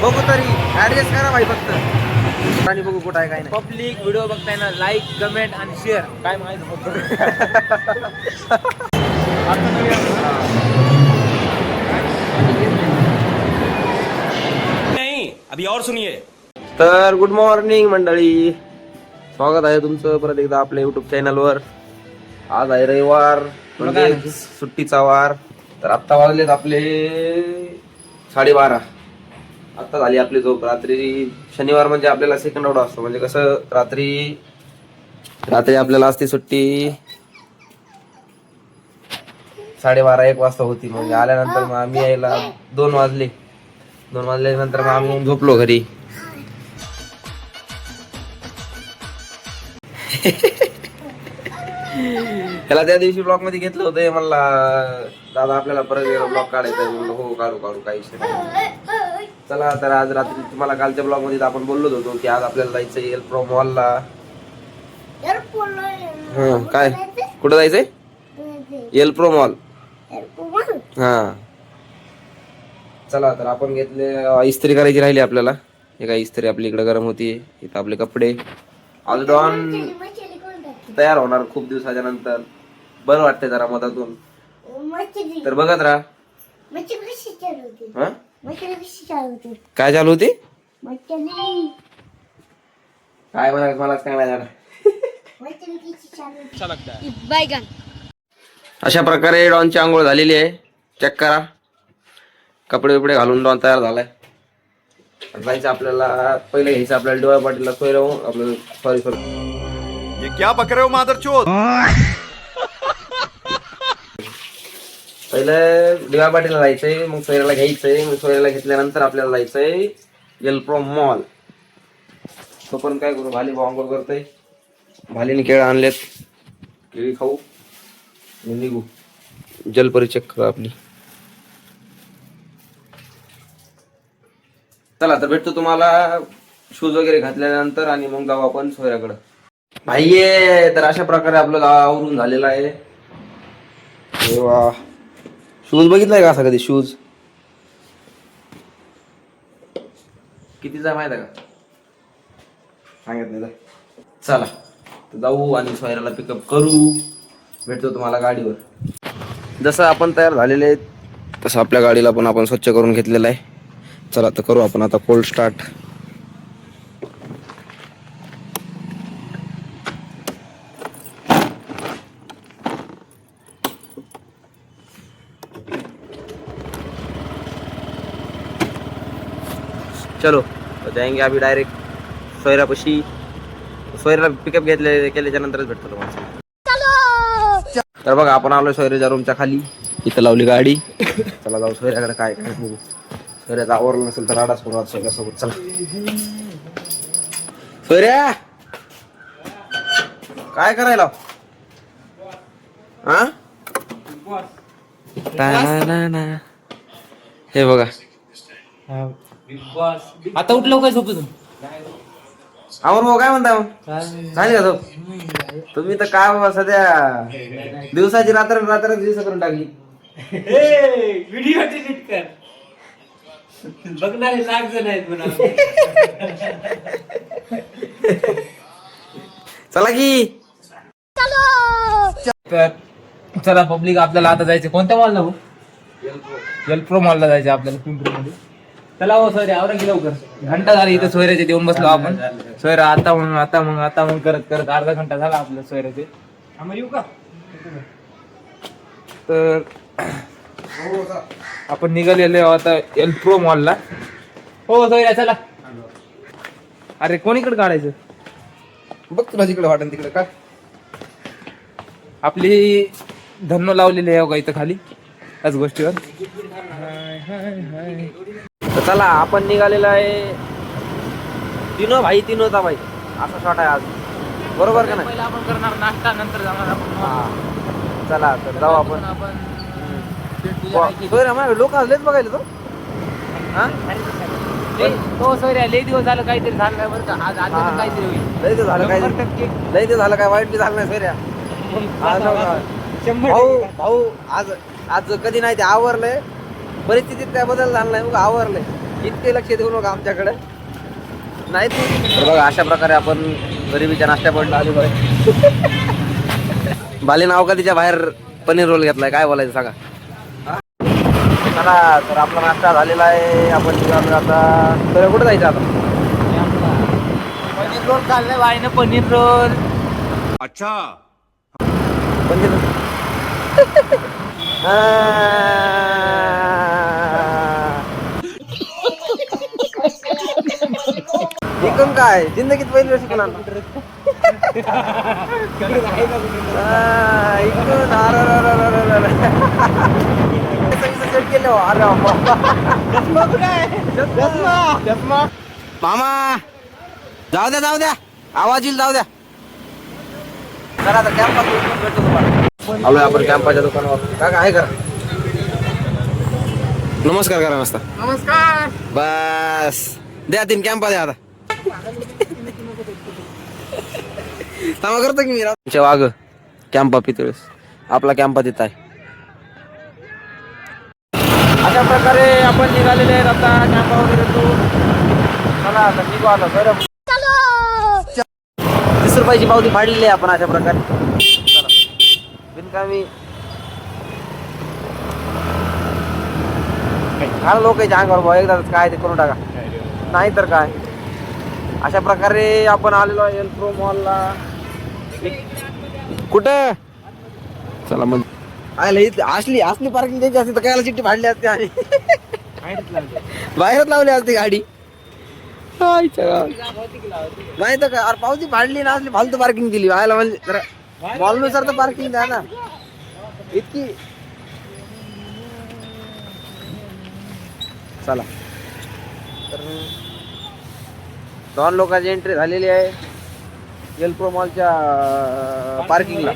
बघू तरी ऍडजस्ट करा भाई फक्त आणि बघू कुठं आहे काय नाही. पब्लिक व्हिडिओ बघताय ना, लाईक कमेंट आणि शेअर काय माहिती नहीं अभी और सुनिए. तर गुड मॉर्निंग मंडळी, स्वागत आहे तुमचं परत एकदा आपल्या युट्यूब चॅनलवर. आज आहे रविवार, म्हणजे सुट्टीचा वार. तर आत्ता वाजलेत आपले 12:30. आत्ता झाली आपली झोप. रात्री शनिवार म्हणजे आपल्याला सेकंड आउट असतो, म्हणजे कसं रात्री आपल्याला असते सुट्टी 12:30-1 वाजता होती. म्हणजे आल्यानंतर मग आम्ही यायला 2 वाजले. 2 वाजल्यानंतर मग आम्ही झोपलो घरी. त्याला त्या दिवशी ब्लॉग मध्ये घेतलं होतं, मला दादा आपल्याला परत ब्लॉग काढायचा आहे. म्हणलं हो काढू काही नाही. चला तर आज रात्री तुम्हाला कालच्या ब्लॉग मध्ये आपण बोललो होतो की आज आपल्याला जायचं एल प्रो मॉलला. काय कुठं जायचंय? L pro mall. हा चला तर आपण घेतले. इस्त्री करायची राहिली आपल्याला. हे काय इस्त्री आपली इकडे गरम होती. इथं आपले कपडे. आज डॉन तयार होणार खूप दिवसाच्या नंतर. बरं वाटतंय जरा मधातून. तर बघत राहा. काय चालू होती? काय म्हणा मला काय नाही जाणार. अशा प्रकारे डॉनची आंघोळ झालेली आहे. चेक करा. कपडे बिपडे घालून डॉन तयार झालाय. जायचं आपल्याला. पहिले घ्यायचं आपल्याला डोळा पाटीलला सोयराहून आपलं सॉरी ये क्या बक रहे हो मादरचोद. पहिलं डीवाय पाटीलला जायचंय, मग सोयऱ्याला घ्यायचंय. मग सोयऱ्याला घेतल्यानंतर आपल्याला जायचंय एल प्रो मॉल. तो पण काय करू, भाली आंघोळ करतोय. भालीने केळं आणलेत, केळी खाऊ आणि निघू. जलपरी चेक करा आपली. चला तर भेटतो तुम्हाला शूज वगैरे घातल्यानंतर आणि मग जाऊ आपण सोयऱ्याकडं. भाई तर अशा प्रकारे आपलं आवरून झालेलं आहे. शूज बघितलाय का असा कधी? शूज कितीचा माहित आहे का? सांगत नाही. चला तर जाऊ आणि सोयऱ्याला पिकअप करू. भेटतो तुम्हाला गाडीवर. जसं आपण तयार झालेले आहेत तसं आपल्या गाडीला पण आपण स्वच्छ करून घेतलेलं आहे. चला तर करू आपण आता कोल्ड स्टार्ट. चलो तो जाएंगे अभी डायरेक्ट सोयरापाशी. सोयरा पिकअप केल्याच्या नंतरच भेटतो तुम्हाला. तर बघा आपण आलोय सोयऱ्याच्या रूमच्या खाली. इथं लावली गाडी. चला जाऊ सोयऱ्याकडे. काय काय बघू. सोयऱ्याचा आवरलं नसेल तर राडाच करू आज सोयऱ्यासोबत. चला सोयऱ्या काय करायला? हा हे बघा. आता उठलो काय झोपून? आवर भाऊ काय म्हणता मग? झाली का झोप? तुम्ही तर काय बाबा सध्या दिवसाची रात्र दिवस करून टाकली. व्हिडिओ डिलीट कर. बघणारे लाख जण आहेत म्हणा. चला की. तर चला पब्लिक, आपल्याला आता जायचं कोणत्या मॉलला भाऊ? एल प्रो मॉलला जायचं आपल्याला पिंपरीमध्ये. चला हो सोयरे, आवरा की लवकर. घंटा झाली इथं सोयऱ्याचे देऊन बसलो आपण. सोयरा आता मग करत अर्धा घंटा झाला आपल्या सोयऱ्याचे. येऊ का? तर आपण निघालेले आता एल प्रो मॉलला. हो सोयऱ्या चला. अरे कोणीकडे काढायचं? बघ तुला जिकडे वाटन तिकडे काय. आपली धन्नो लावलेली आहे का इथं खाली त्याच गोष्टीवर. तर चला आपण निघालेला आहे तिनोचा भाई असा शॉट आहे आज. बरोबर का नाही? पहिला आपण करणार नाश्ता, नंतर जाणार आपण. चला तर जाऊ आपण. लोक आलेच बघायला तो. तो सोयऱ्या लई दिवस झालं काहीतरी झालं काय बरं का? आज अचानक काहीतरी होईल. लय ते झालं काय? 100% लय ते झालं काय? वाईट बी झालं नाही सोयऱ्या. भाऊ आज कधी नाही ते आवरलंय. परिस्थितीत काय बदल झाला नाही, मग आवरलंय. इतके लक्ष देऊ नका आमच्याकडे नाही तर बघा अशा प्रकारे आपण गरिबीच्या नाश्त्या पडला आलो बाली नाव का तिच्या बाहेर पनीर रोल घेतलाय काय बोलायचं सांगा. चला तर आपला नाश्ता झालेला आहे. आपण निघालो आता तर कुठं जायचं आता. पनीर रोल खाल्ले बाईनं पनीर रोल. अच्छा पनीर इकडून काय जिंदगीत पहिली वर्षी पण इकडून मामा जाऊ द्या आवाज येईल जाऊ द्या. चला आता कॅम्पात भेटतो तुम्हाला. आलोय आपण कॅम्पाच्या दुकानावर. काय आहे करा नमस्कार करा मस्त नमस्कार. बस द्या 3 कॅम्पा द्या आता. थांबा करतो की मी तुमच्या वाघ कॅम्पा पितळेस आपला कॅम्पा तिथं आहे. अशा प्रकारे आपण निघालेले आहेत आता कॅम्पा वगैरे तो. चला आता निघू आता गरम. 30 रुपयाची पावती फाडलेली आहे आपण अशा प्रकारे. चला बिनकामी हा लोकांच्या अंगावर भाऊ एकदाच काय ते करून टाका नाही तर काय. अशा प्रकारे आपण आलेलो आहे एल्प्रो मॉलला. कुठं चला मग असली पार्किंग द्यायची असती तर कायला चिठ्ठी फाडली असते आणि बाहेरच लावली असते गाडी. नाही तर काय अरे पावती फाडली ना असली फालतू पार्किंग दिली व्हायला म्हणजे मॉलनुसार तर पार्किंग द्या ना इतकी. चला तर 2 लोकांची एंट्री झालेली आहे एल्प्रो मॉलच्या पार्किंगला.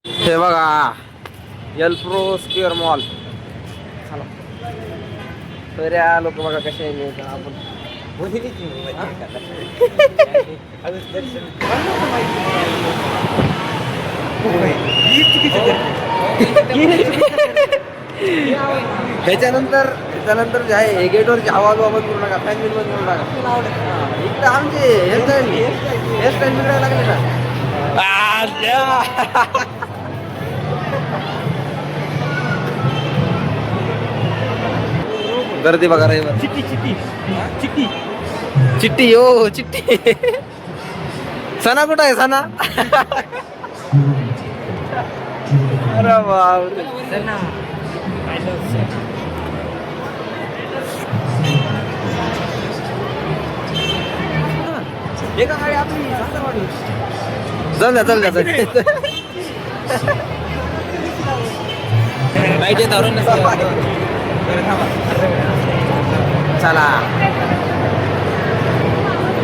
हे बघा एल्प्रो स्क्वेअर मॉल. तर या लोक बघा कसे आपण त्याच्यानंतर जे आहे हे गेटवरची हवा बंद करू नका फॅन बिन बंद करू नका. इकडे आमचे हेअरस्टाईल बिघडायला लागले ना. गर्दी बघा रे. चिट्टी यो चिट्टी सना कुठं आहे सना. अरे बापरे चल द्या चला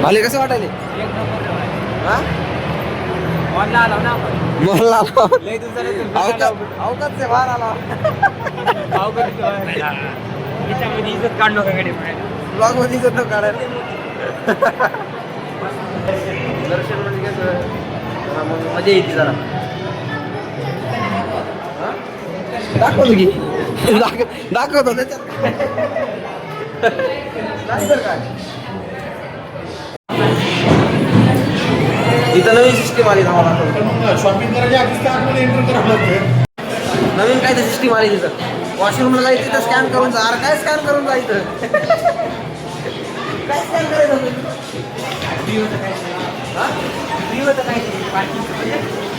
भाले कसं वाटायले. अवकाश बाहेर आला ब्लॉग मध्ये इज्जत नको काढायला. दर्शन म्हणजे कसं मग मजा येते जरा. दाखवतो की दाखवतो त्याच्यात नाही तर काय. इथं नवीन सिस्टीम आली नवीन काय तर सिस्टीम आली तिथं. वॉशरूमला जायचं तिथं स्कॅन करून जा. अरे काय स्कॅन करून जायचं काय स्कॅन करायचं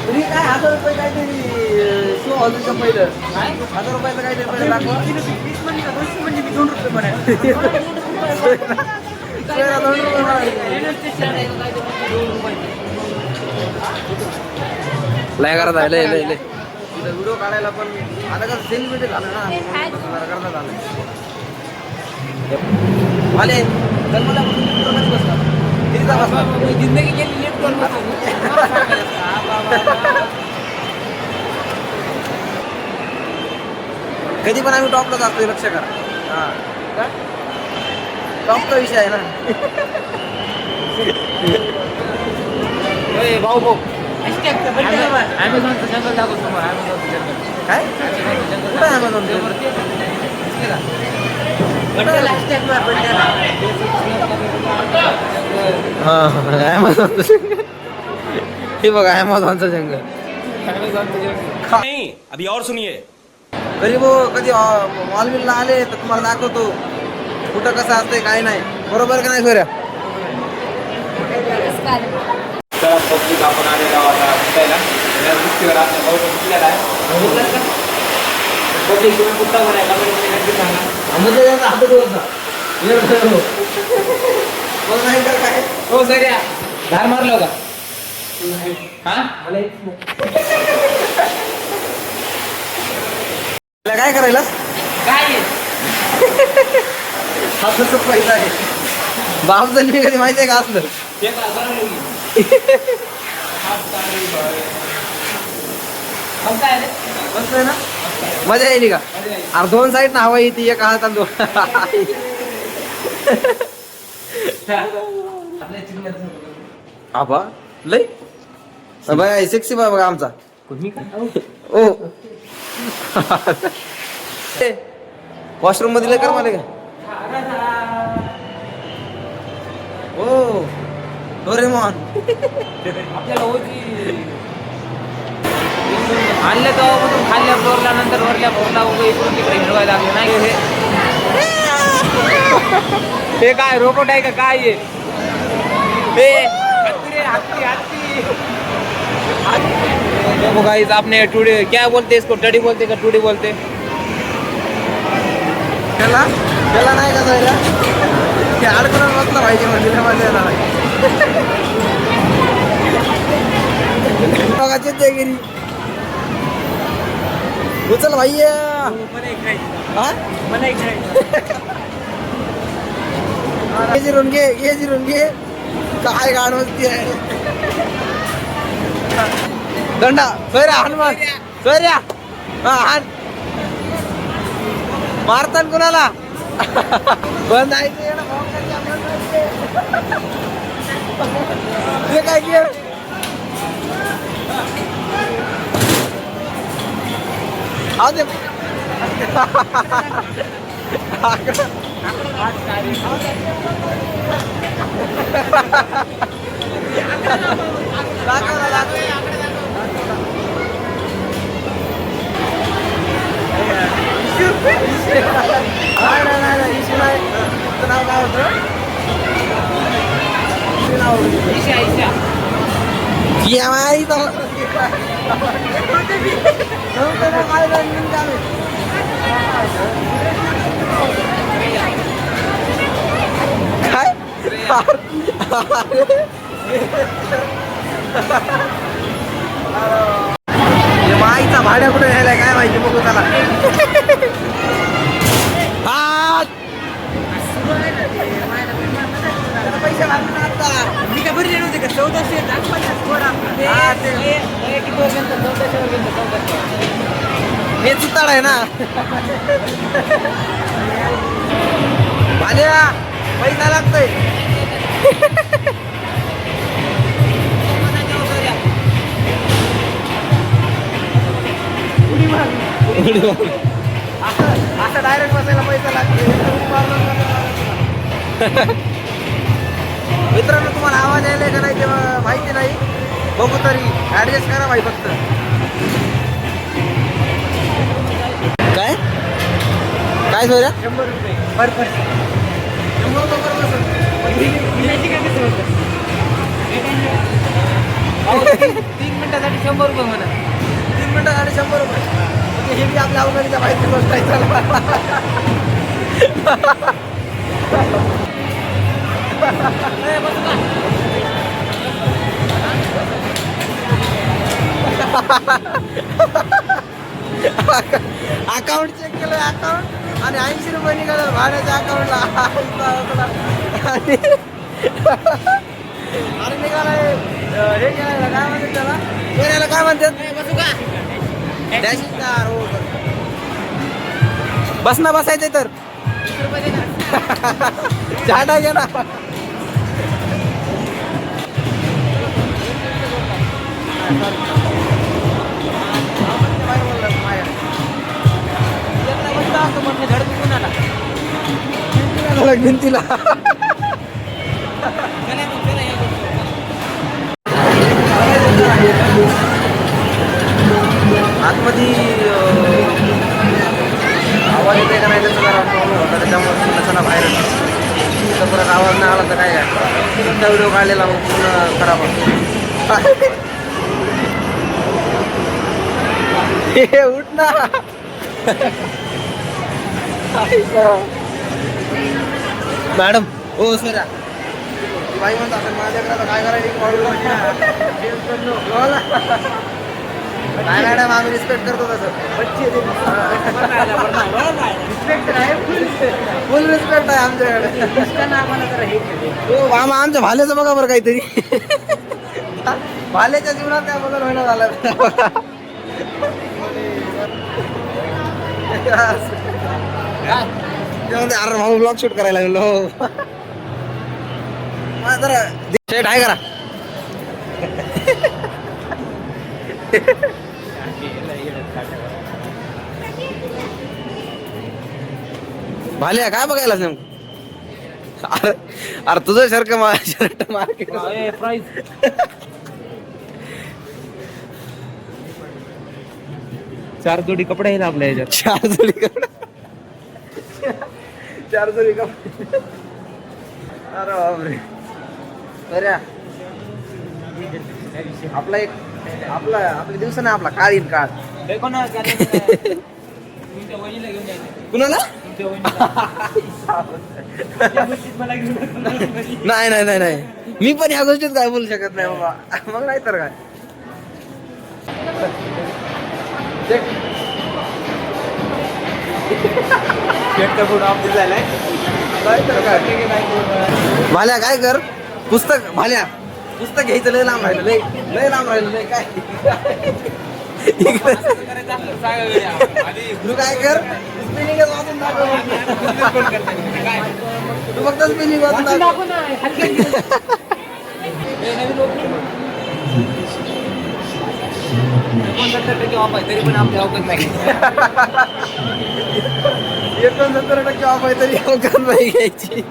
तरी काय 1000 रुपये काहीतरी शो हॉलचं पहिलं 1000 रुपयाचं काहीतरी पहिलं दाखवा. म्हणजे मी 2 रुपये म्हणायचं लय करत आहे लय व्हिडिओ काढायला पण आता कसं सेलिब्रिटी झालं ना करता झालं. आले तर मला जिंदगी गेली लेट करून कधी पण आम्ही टॉपलाच असतो लक्ष करा. हा टॉपचा विषय आहे ना. ओय, भाऊ भाऊ अमेझॉनचं जंगल दाखव समोर. अमेझॉनचं जंगल. काय अमेझॉनचं जंगल कुठं आहे Amazon चं? समोर ते दिसलं का? हा Amazon हे बघा Amazonचं जंगल. अमेझॉनचं जंगल. नहीं अभी और सुनिए. कधी मॉल बिलला आले तर तुम्हाला दाखवतो कुठं कसं असतंय काय नाही. बरोबर का नाही सोऱ्या? तर पब्लिक आपण आलेला होता भेटायला. या गोष्टीवर आपल्या भाऊ भेटलेला आहे. बघितलंस का? पब्लिक तुम्ही कुठला बरं कमेंटमध्ये नक्की सांगा. म्हणजे याचा हातच होता. मग नाही तर काय? हो सर या धार मारलो का? हा त्याला काय करायला काय आहे? हा तसंच पैसा आहे. बाप जण मी कधी माहिती आहे का असलं? ते का बरं नाही. मग काय रे? मस्त आहे ना? मजा येईल का? अरे दोन साईड ना हवा येते एक हात आणि दोन आपल्या चिकनाचं आबा लय बघा सेक्सी बघा आमचा कोणी काय? ओ वॉशरूम मध्ये कर मला का ओ डोरेमॉन आपल्याला होती आणलं तेव्हापासून खाल्ल्या फ्लोअरला नंतर वरल्या फ्लोअरला उभं इकडून तिकडे हिरवायला लागले नाही हे काय रोबोट आहे का काय आहे हे हत्ती देखो गाइस आपने टुडे क्या बोलते इसको टडी बोलते का टुडे बोलते त्याला त्याला नाही का जायला ते अडकून बसला पाहिजे म्हणजे मजा येणार आहे गिरी उचल भाई जिरून घे काय गाण होती आहे दंडा सोयऱ्या हनुमान सोयऱ्या हान मारतान कुणाला बंद आहे ते काय की आदे माईचा भाड्या कुठे न्यायलाय काय माहिती बघू त्याला पैसे मी काय बरी नव्हते का 1450 हे सुताड आहे ना भाड्या पैसा लागतोय असं डायरेक्ट बसायला पैसा लागतो मित्रांनो तुम्हाला आवाज यायला का नाही तेव्हा माहिती नाही बघू तरी ऍडजस्ट करा भाई फक्त काय काय सोयऱ्या 100 रुपये पर पर्सन 100 रुपये per person. 3 मिनिटासाठी 100 रुपये म्हणा 3 मिनिटासाठी 100 रुपये म्हणजे हे बी आपल्या अवघडीच्या माहिती गोष्ट आहे अकाउंट चेक केलं अकाउंट आणि 80 रुपये निघालं भाड्याच्या अकाउंटला आणि निघालाय हे केलं काय म्हणतात त्याला सोन्याला काय म्हणतात डॅशिंग कार हो बस ना बसायचं तर झाडा घे ना भिंतीला आतमध्ये आवाज येते का नाही त्याचा जरा प्रॉब्लेम होता, त्याच्यामुळे चला बाहेर तर परत आवाज नाही आला तर काय तुमचा व्हिडिओ काढलेला मग पूर्ण खराब होतो. हे उठ ना. मॅडम हो सर बाई म्हणता माझ्याकडे आता काय करायचं नाही मॅडम आम्ही रिस्पेक्ट करतो तसं रिस्पेक्ट आहे फुल रिस्पेक्ट आहे आमच्याकडे. हो मामा आमच्या भाल्याचं बघा बरं काहीतरी भाल्याच्या जीवनात काय बदल होईना झाला. अरे भाऊ ब्लॉग शूट करायला लागलो जरा शेट आहे करा. भाल्या काय बघायला नेमकं? अरे तुझं सारखं शर्ट मार्केट चार जोडी कपडे आहे ना आपल्या ह्याच्यात. चार जोडी कपडे चार जोडी कपडे. अरे बापरे. बऱ्या आपला एक आपले दिवस ना आपला काळीन काळ कुणाला नाही नाही नाही नाही मी पण ह्या गोष्टीत काय बोलू शकत नाही बाबा. मग नाही तर काय भाल्या काय कर पुस्तक भाल्या पुस्तक घ्यायचं लय लांब राहिलं लय लांब राहिलं लय काय तू काय कर स्पिनिंगच वाचून दाखव. तू फक्त स्पिनिंग वाचून दाखव. 69% ऑफ आहे तरी पण आपल्या अवकाश नाही. 69% ऑफ आहे तरी अवकाश नाही घ्यायची.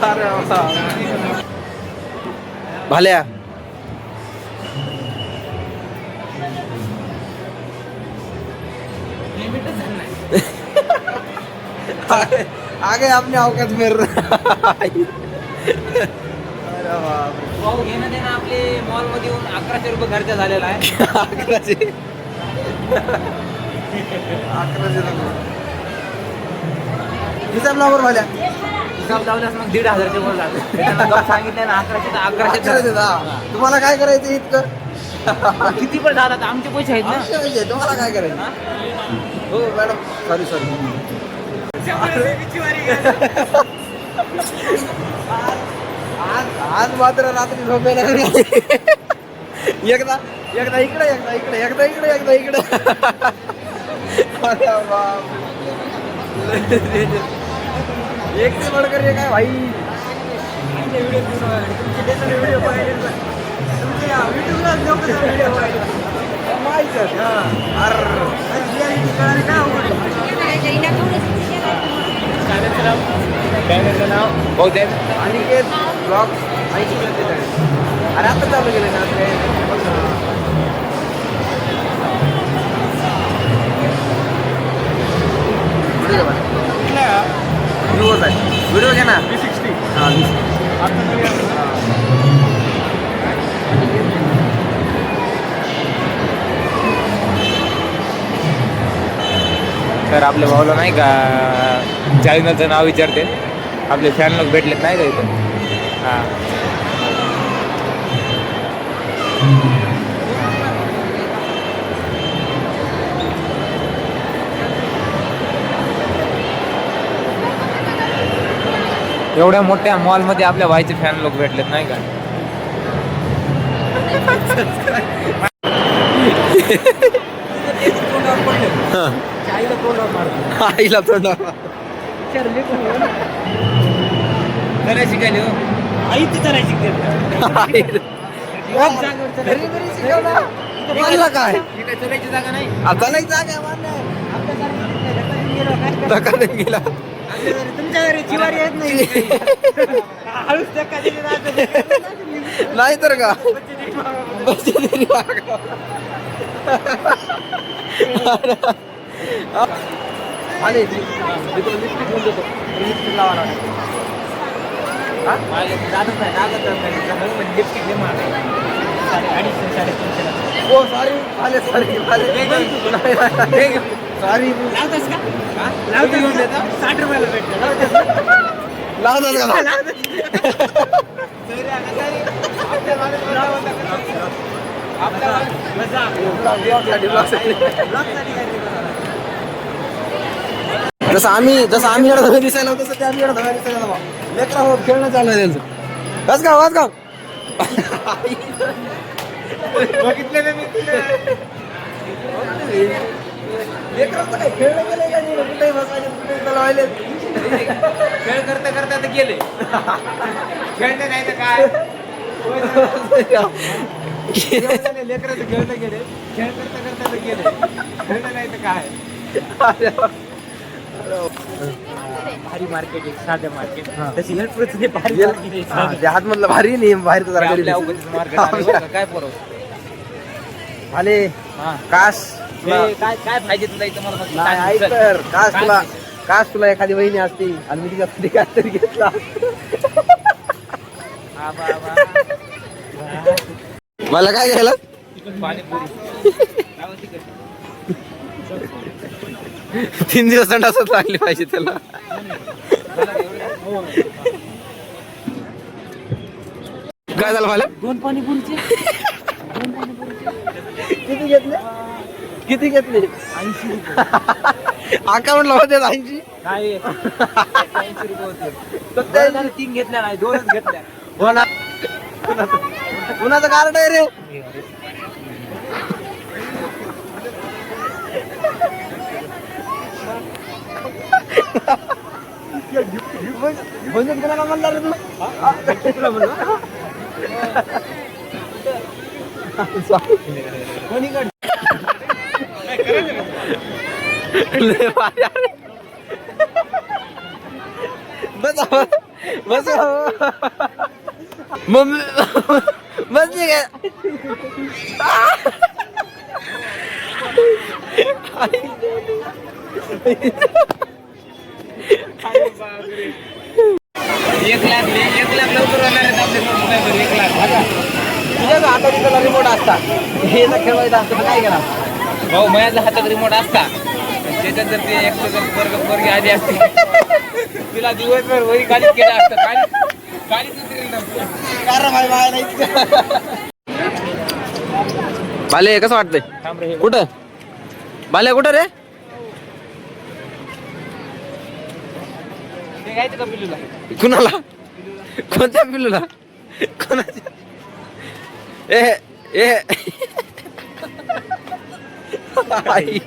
अरे भाल्या आगे आपने अवकाश में भाऊ घेणं देणं आपले मॉल मध्ये येऊन 1100 रुपये खर्च झालेला आहे. 1100 हिसाब लावर भाल्या हिसाब लावल्यास मग 1500च्या वर जाते. त्यांना सांगितलं ना 1100 तर 1100 तुम्हाला काय करायचं इतकं किती पण झाला तर आमचे पैसे आहेत ना. तुम्हाला काय करायचं हो मॅडम सॉरी आज मात्र रात्री झोपेला एकदा इकडे इकडे अरे बाप एक से बढ़कर ये काय भाई व्हिडिओ पाहिले अनिकेत ब्लॉग 80-47 अरे आता चालू केलं ना व्हिडिओ घ्या ना 360 तर आपल्या भाऊला नाही का चॅनलचं नाव विचारते. आपले फॅन लोक भेटलेत नाही का इथं. हां एवढ्या मोठ्या मॉलमध्ये आपल्या भाईचे फॅन लोक भेटलेत नाही का. आईला तोंड करायची काय हो आई ती करायची मला काय ही काय चलायची जागा नाही. आता नाही जागा मान्य धक्का नाही गेला तुमच्या घरी जिवारी येत नाही हळूच धक्का दिली नाही तर का बच्चे तरी वागा. आले लिपस्टिक घेऊन देतो लिपस्टिक लावा लागेल. लिपस्टिक हो सॉरी आले सॉरी सॉरी लावतोस का? घेऊन देतो 60 रुपयाला भेटतं. लावतात का जसं आम्ही एवढा धवे दिसायला होतो तसं ते आम्ही एवढा धवे दिसायला हवा. लेकरा हो खेळणं चालू आहे त्यांचं. वाचगाव बघितलं ना मी लेकराचं काय खेळणं गेलंय का नाही कुठेही बसायला कुठेही चालवायले. खेळ करता करता तर गेले खेळते नाही तर काय लेकराचं खेळता गेले खेळ करता करता तर गेले खेळणं नाही तर काय भारी मार्केट आहे साधं मार्केट तशी हेल्पच भारी market आहे. ते हातमधलं भारी नाही बाहेरचं जरा आपल्या गरीब अवघडचं market आहे. बरं का, काय पोरं आले काश हे काय काय पाहिजे तुला इथं मला फक्त नाही सांग. ऐक चल. तर काय काश तुला एखादी वहिनी असती आणि मी तिच्यासाठी काहीतरी घेतला हा, बा, बा. मला काय घ्यायला पाणीपुरी काय होती का? 3 दिवस असंच लागले पाहिजे त्याला. काय झालं मला 2 पाणीपुरीचे किती घेतले 80 रुपये अकाउंटला होते 80. काय 80 रुपये होते बरं झालं 3 घेतल्या नाही 2च घेतल्या हो ना कुणाचं कार्ड आहे रे म्हणजे कुणाला म्हणणार रे तुला बस बस मम्मी बस ठीक आहे एक लाख लवकर होणार आहेत आपले subscriber, 1 लाख तुझ्या हातात त्याला रिमोट असता हे जर खेळवायचं असतं तर काय केला भाऊ माझ्या हातात रिमोट असता त्याच्यात जर ते एकटं जर पोरगी आली असती तुला दिवसभर वरी खालीच केलं असतं खालीच उतरेल नसतं. बाले कसं वाटतंय थांब रे, हे कुठं बाले कुठं रे ते घ्यायचं का पिल्लूला कुणाला कोणत्या पिल्लूला कोणाच्या ए ए आई.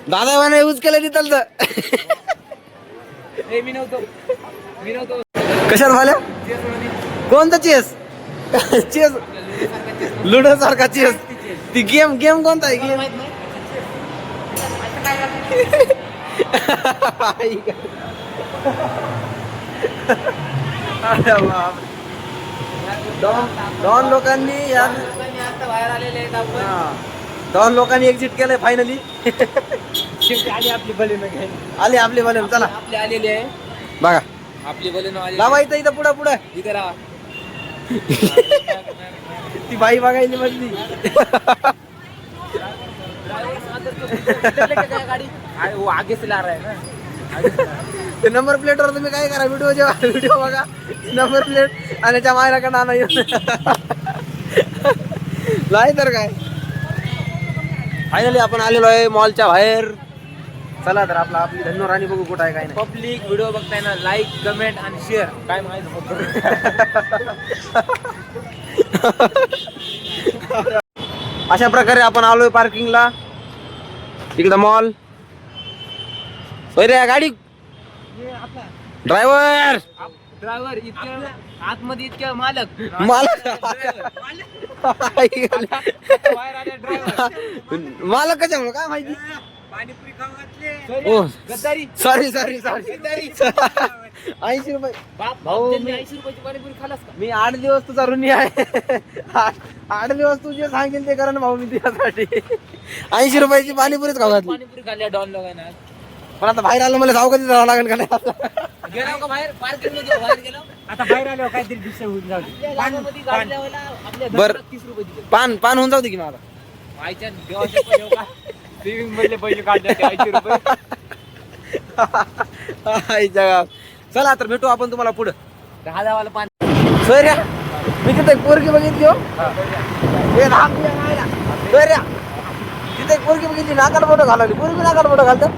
दादा म्हणे यूज केलं तिथलं मी नव्हतो कशात झाल्या कोणता चेस चेस लुडो सारखा चेस ती गेम कोणता आहे गेम दोन लोकांनी आता बाहेर आलेले आहेत आपण दोन लोकांनी एक्झिट केलंय फायनली आली आपली बलीनं घ्यायला आले आपले बले चला आपली आलेली आहे बघा आपली बलीनं आली लावा इथं पुढं पुढं इथे राहा ती बाई बघायली मधली गाडी वो आगे से ला रहा है ना ते नंबर प्लेटवर तुम्ही काय करा व्हिडिओ बघा नंबर प्लेट आणि त्या मायराकडे आणा नाही तर काय फायनली आपण आलेलो आहे मॉलच्या बाहेर चला तर आपली धन्यवाद बघू कुठं आहे काय नाही पब्लिक व्हिडिओ बघताय ना लाईक कमेंट आणि शेअर काय माहित अशा प्रकारे आपण आलोय पार्किंगला तिकडं मॉल होय रे गाडी ड्रायव्हर ड्रायव्हर इतक्या आतमध्ये इतक्या मालक बाहेर आले ड्रायव्हर मला कशामुळे काय माहिती पाणीपुरी खाऊ घातले ओ गद्दारी सॉरी 80 रुपये भाऊ 80 रुपयाची पाणीपुरी खालास का मी 8 दिवस तुझा ऋणी आहे 8 दिवस तू जे सांगेल ते करा ना भाऊ मी तुझ्यासाठी 80 रुपयाची पाणीपुरीच खाऊ घातली पाणीपुरी खाल्ल्या डॉन लोकांना पण आता बाहेर आलं मला जाऊ कधी जावं लागेल का नाही गेलो का बाहेर पार्किंग मध्ये बाहेर गेलो आता बाहेर आल्यावर काहीतरी डिश होऊन जाऊ दे. गावामध्ये गाडी लावायला आपल्या बर. घरात 30 रुपये दिले पान होऊन जाऊ दे की मला आईच्या देवाच्या पहिले का स्विमिंग मधले पैसे काढले 80 रुपये चला तर भेटू आपण तुम्हाला पुढं 10 वाला पाणी सोयऱ्या मी तिथे एक पोरगी बघितली हो हे धाम तुझ्या मायला. सोयऱ्या तिथे एक पोरगी बघितली नाकाला बोटं घालवली पोरगी नाकाला बोटं घालतात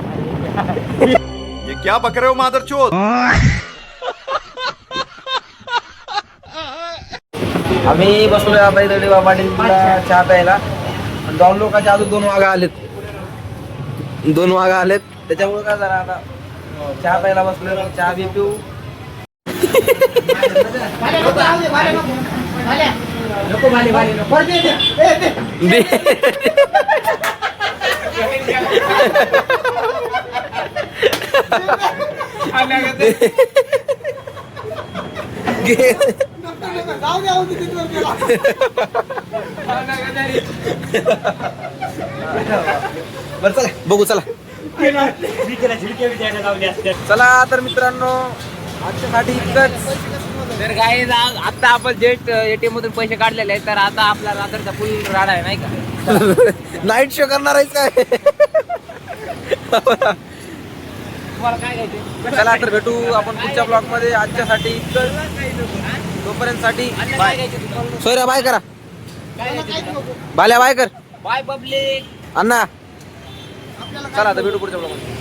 ये क्या बक रहे हो मादरचोद? आम्ही बसलोय आता इथे देवा पाटीलला चहा प्यायला आणि 2 लोकांच्या अजून 2 वाघा आलेत त्याच्यामुळे काय जरा आता चहा प्यायला बसलोय चहा बी पिऊ नको भाले नको बरं चला बघू चला झिडक्याला झिडक्या बी द्यायला लावले असते. चला तर मित्रांनो आजच्यासाठी इतकंच तर काय आता आपण जेट एटीएम मधून पैसे काढलेले आहेत तर आता आपला रात्रीचा फुल राडा आहे नाही का नाईट शो करणार आहेस काय तुम्हाला काय घ्यायचं चला तर भेटू आपण पुढच्या ब्लॉग मध्ये आजच्यासाठी इतकंच तोपर्यंत साठी काय घ्यायचं तुम्हाला सोयऱ्या बाय करा काय घ्यायचं बाल्या बाय कर बाय पब्लिक अण्णा चला तर भेटू पुढच्या ब्लॉग मध्ये